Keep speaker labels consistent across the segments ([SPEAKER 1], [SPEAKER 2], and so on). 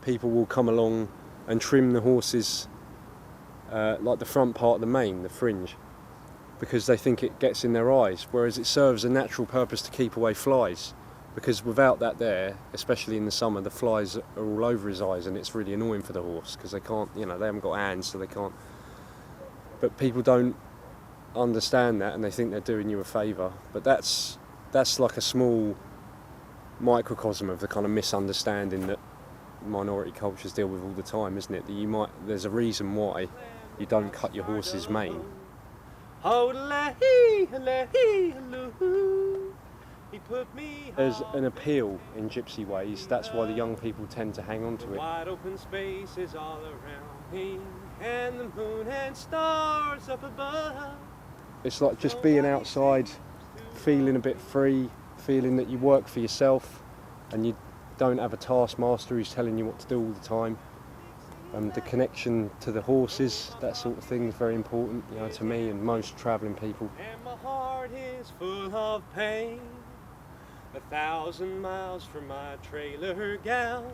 [SPEAKER 1] people will come along and trim the horses, like the front part of the mane, the fringe, because they think it gets in their eyes, whereas it serves a natural purpose to keep away flies, because without that there, especially in the summer, the flies are all over his eyes, and it's really annoying for the horse because they can't, they haven't got hands, so they can't. But people don't understand that, and they think they're doing you a favour. But that's like a small microcosm of the kind of misunderstanding that minority cultures deal with all the time, isn't it? That there's a reason why you don't cut your horse's mane. There's an appeal in gypsy ways. That's why the young people tend to hang on to it. Wide open spaces all around me, and the moon and stars up above. It's like just being outside, feeling a bit free, feeling that you work for yourself, and you don't have a taskmaster who's telling you what to do all the time. The connection to the horses, that sort of thing, is very important, to me and most travelling people. And my heart is full of pain, 1,000 miles from my trailer gal,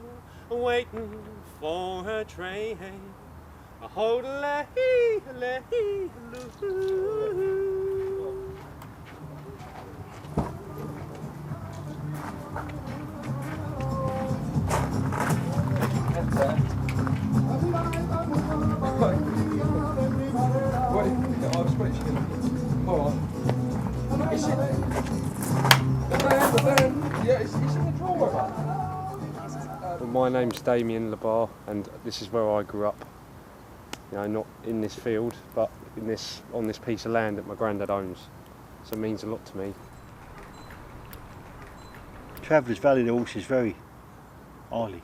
[SPEAKER 1] waiting for her train. Hold a My name's Damien Labar, and this is where I grew up. Not in this field, but on this piece of land that my granddad owns. So it means a lot to me.
[SPEAKER 2] Travellers value the horses very highly.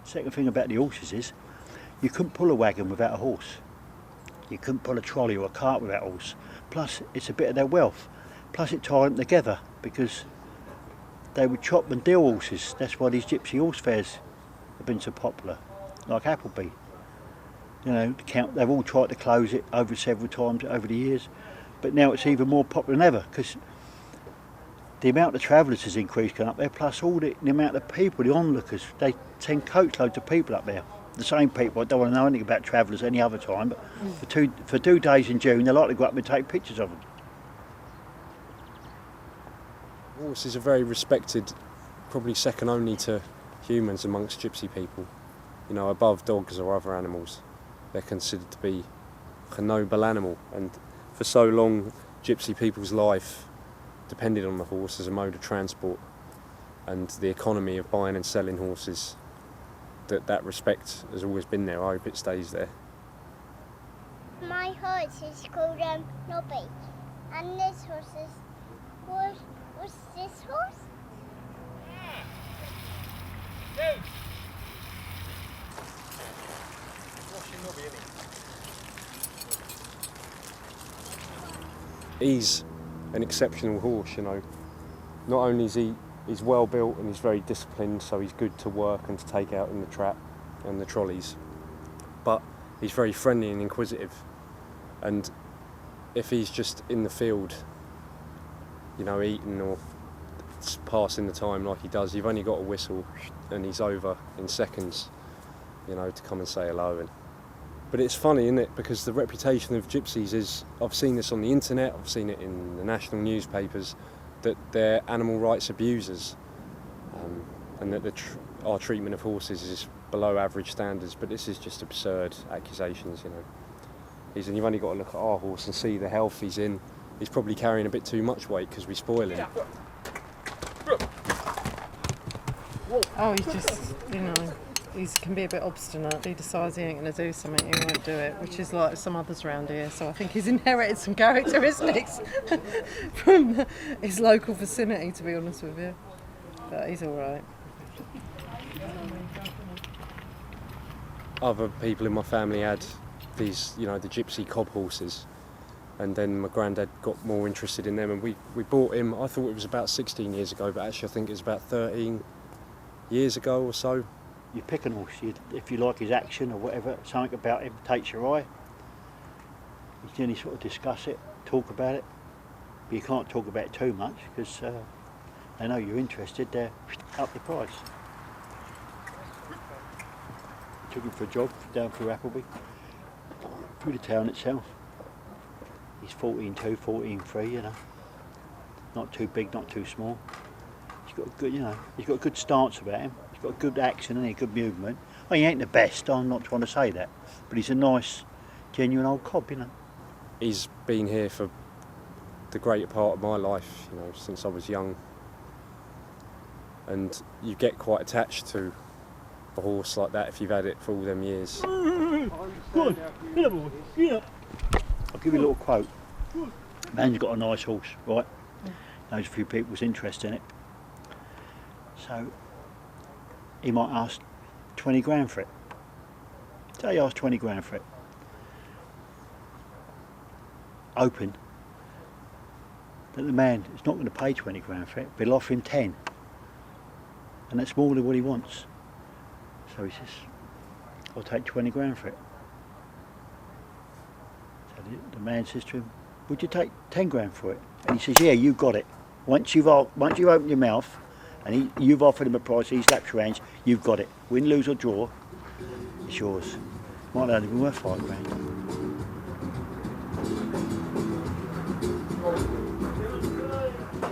[SPEAKER 2] Second thing about the horses is, you couldn't pull a wagon without a horse. You couldn't pull a trolley or a cart without a horse. Plus, it's a bit of their wealth. Plus, it tied them together because they would chop and deal horses. That's why these gypsy horse fairs have been so popular, like Appleby. They've all tried to close it over several times over the years, but now it's even more popular than ever because the amount of travellers has increased going up there, plus all the amount of people, the onlookers. They send coachloads of people up there. The same people, I don't want to know anything about travellers any other time, but for two days in June, they like to go up and take pictures of them.
[SPEAKER 1] Horses are very respected, probably second only to humans amongst gypsy people, above dogs or other animals. They're considered to be a noble animal, and for so long gypsy people's life depended on the horse as a mode of transport, and the economy of buying and selling horses, that respect has always been there. I hope it stays there.
[SPEAKER 3] My horse is called Nobby, and this horse is... What's this horse?
[SPEAKER 4] Hey.
[SPEAKER 1] He's an exceptional horse, Not only is he's well built and he's very disciplined, so he's good to work and to take out in the trap and the trolleys, but he's very friendly and inquisitive. And if he's just in the field, eating or passing the time like he does, you've only got a whistle and he's over in seconds, to come and say hello. But it's funny, isn't it? Because the reputation of gypsies is, I've seen this on the internet, I've seen it in the national newspapers, that they're animal rights abusers, and that our treatment of horses is below average standards. But this is just absurd accusations, You've only got to look at our horse and see the health he's in. He's probably carrying a bit too much weight because we spoil him.
[SPEAKER 5] Oh, he's just, he can be a bit obstinate. He decides he ain't going to do something, he won't do it, which is like some others around here. So I think he's inherited some characteristics from his local vicinity, to be honest with you. But he's all right.
[SPEAKER 1] Other people in my family had these, the gypsy cob horses, and then my granddad got more interested in them, and we bought him. I thought it was about 16 years ago, but actually I think it was about 13 years ago or so.
[SPEAKER 2] You pick an horse, if you like his action or whatever, something about him takes your eye, you can only sort of discuss it, talk about it, but you can't talk about it too much because they know you're interested, they're up the price. took him for a jog down through Appleby, through the town itself. He's 14.2, 14.3, you know. Not too big, not too small. He's got a good, you know, he's got a good stance about him. He's got a good action and a good movement. Well, he ain't the best, I'm not trying to say that, but he's a nice, genuine old cob, you know.
[SPEAKER 1] He's been here for the greater part of my life, you know, since I was young. And you get quite attached to a horse like that if you've had it for all them years.
[SPEAKER 2] Go on, get up, boy, get up. I'll give you a little quote. Man's got a nice horse, right? Knows a few people's interest in it. So, he might ask 20 grand for it. Say he asks 20 grand for it. Open that the man is not going to pay 20 grand for it, but he'll offer him 10. And that's more than what he wants. So he says, I'll take 20 grand for it. So the man says to him, would you take 10 grand for it? And he says, yeah, you got it. Once you open your mouth and you've offered him a price, he slaps your hands, you've got it. Win, lose or draw, it's yours. Might only be worth 5 grand.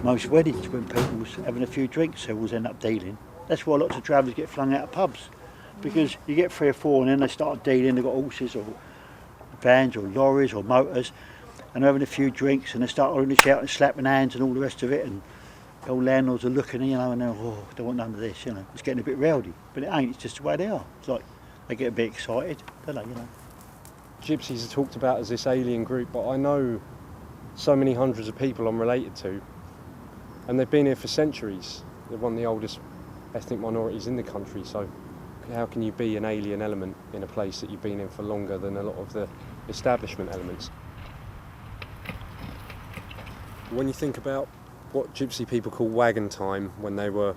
[SPEAKER 2] Most weddings, when people's having a few drinks, they always end up dealing. That's why lots of travellers get flung out of pubs, because you get 3 or 4 and then they start dealing. They've got horses or vans or lorries or motors, and they're having a few drinks and they start holding the out and slapping hands and all the rest of it, and the old landlords are looking, you know, and they're, oh, I don't want none of this, you know. It's getting a bit rowdy, but it ain't, it's just the way they are. It's like they get a bit excited, don't they, you know.
[SPEAKER 1] Gypsies are talked about as this alien group, but I know so many hundreds of people I'm related to, and they've been here for centuries. They're one of the oldest ethnic minorities in the country, so how can you be an alien element in a place that you've been in for longer than a lot of the establishment elements? When you think about what Gypsy people call wagon time, when they were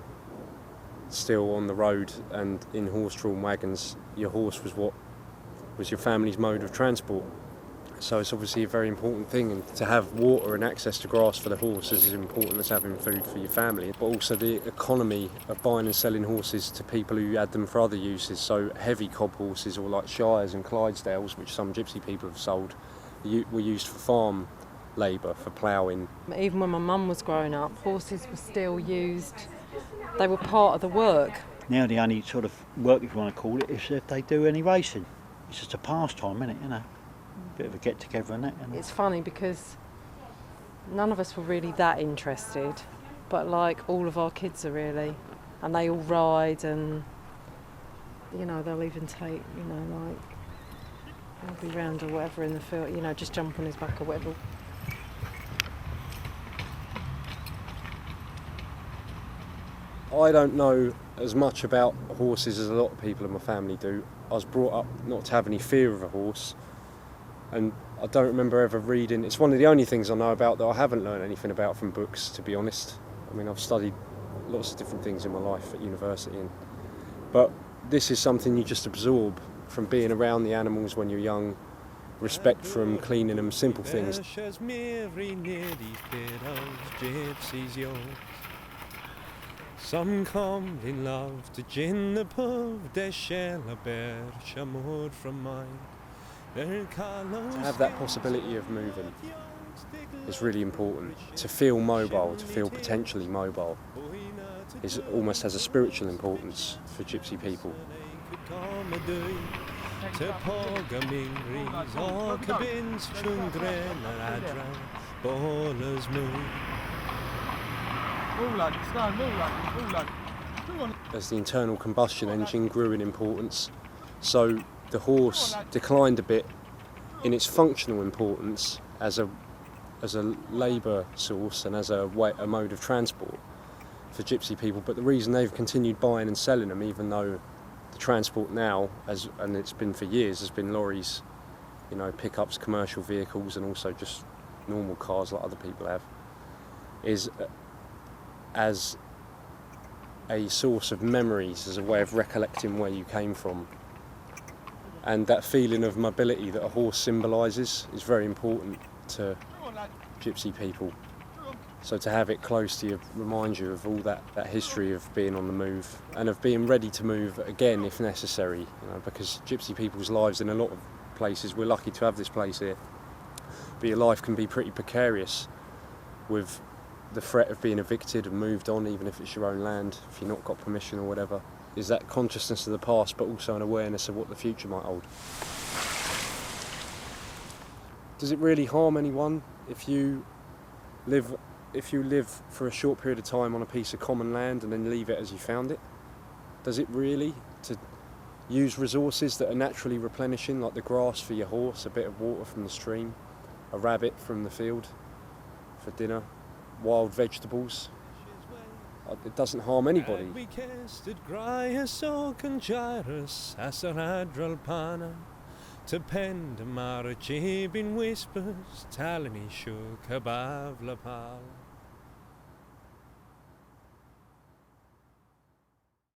[SPEAKER 1] still on the road and in horse-drawn wagons, your horse was what was your family's mode of transport. So it's obviously a very important thing, and to have water and access to grass for the horse is as important as having food for your family. But also the economy of buying and selling horses to people who had them for other uses, so heavy cob horses or like Shires and Clydesdales, which some Gypsy people have sold, were used for farm labour, for ploughing.
[SPEAKER 5] Even when my mum was growing up, horses were still used, they were part of the work.
[SPEAKER 2] Now the only sort of work, if you want to call it, is if they do any racing. It's just a pastime, isn't it, you know? Bit of a get together and that. You know?
[SPEAKER 5] It's funny because none of us were really that interested, but like all of our kids are really, and they all ride, and you know they'll even take, you know, like they'll be round or whatever in the field, you know, just jump on his back or whatever.
[SPEAKER 1] I don't know as much about horses as a lot of people in my family do. I was brought up not to have any fear of a horse. And I don't remember ever reading, it's one of the only things I know about that I haven't learned anything about from books, to be honest. I mean, I've studied lots of different things in my life at university, but this is something you just absorb from being around the animals when you're young, respect for them, cleaning them, simple things. Some come in love to gin the pub, they shall a bear shamod from mine. To have that possibility of moving is really important. To feel mobile, to feel potentially mobile, is almost has a spiritual importance for Gypsy people. As the internal combustion engine grew in importance, so the horse declined a bit in its functional importance as a labour source and as a mode of transport for Gypsy people. But the reason they've continued buying and selling them, even though the transport now, and it's been for years, has been lorries, you know, pickups, commercial vehicles, and also just normal cars like other people have, is as a source of memories, as a way of recollecting where you came from. And that feeling of mobility that a horse symbolises is very important to Gypsy people. So to have it close to you reminds you of all that history of being on the move and of being ready to move again if necessary, you know, because Gypsy people's lives in a lot of places, we're lucky to have this place here, but your life can be pretty precarious with the threat of being evicted and moved on, even if it's your own land, if you've not got permission or whatever. Is that consciousness of the past, but also an awareness of what the future might hold. Does it really harm anyone if you live for a short period of time on a piece of common land and then leave it as you found it? Does it really? To use resources that are naturally replenishing, like the grass for your horse, a bit of water from the stream, a rabbit from the field for dinner, wild vegetables. It doesn't harm anybody.
[SPEAKER 4] We casted Grai so conjurus asaradral pana to pend marchibin whispers talani shook above la pal.